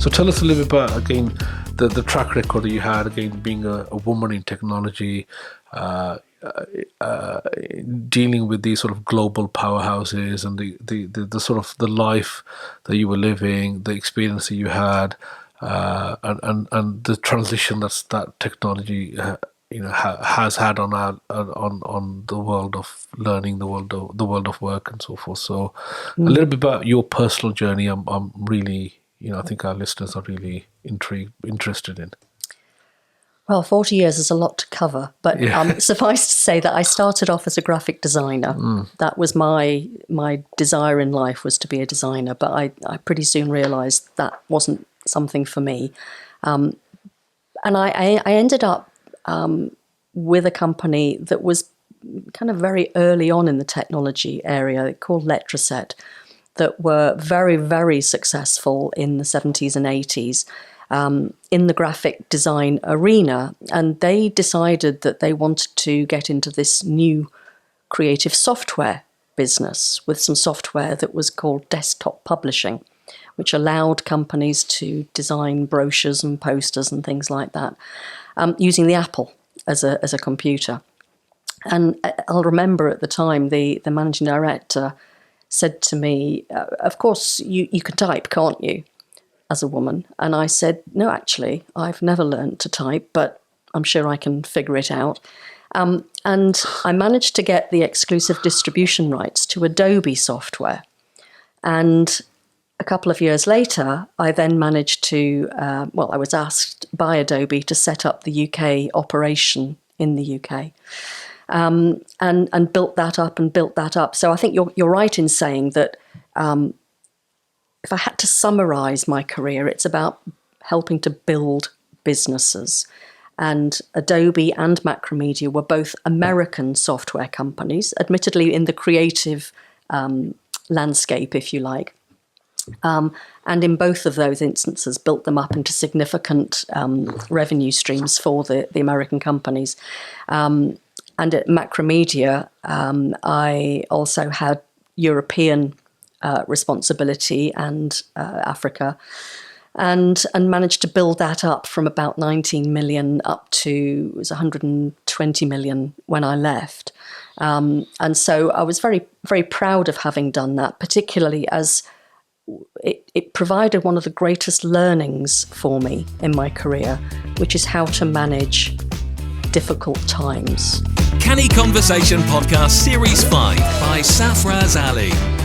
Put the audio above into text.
So tell us a little bit about, again, the track record that you had, again, being a woman in technology, dealing with these sort of global powerhouses, and the sort of the life that you were living, the experience that you had, and the transition that technology has had on the world of learning, the world of work, and so forth. So a little bit about your personal journey. I'm really, I think our listeners are really interested in. Well, 40 years is a lot to cover, but suffice to say that I started off as a graphic designer. That was my desire in life, was to be a designer, but I pretty soon realised that wasn't something for me. And I ended up with a company that was kind of very early on in the technology area, called Letraset, that were very, very successful in the 70s and 80s. In the graphic design arena, and they decided that they wanted to get into this new creative software business with some software that was called desktop publishing, which allowed companies to design brochures and posters and things like that using the Apple as a computer. And I'll remember at the time the managing director said to me, of course you can type, can't you, as a woman? And I said, no, actually, I've never learned to type, but I'm sure I can figure it out. And I managed to get the exclusive distribution rights to Adobe software. And a couple of years later, I then managed to, I was asked by Adobe to set up the UK operation in the UK. And built that up. So I think you're right in saying that if I had to summarise my career, it's about helping to build businesses. And Adobe and Macromedia were both American software companies, admittedly in the creative landscape, if you like. And in both of those instances, built them up into significant revenue streams for the American companies. And at Macromedia, I also had European responsibility and Africa, and managed to build that up from about 19 million up to, it was 120 million when I left. And so I was very, very proud of having done that, particularly as it provided one of the greatest learnings for me in my career, which is how to manage difficult times. Canny Conversation Podcast Series 5 by Safaraz Ali.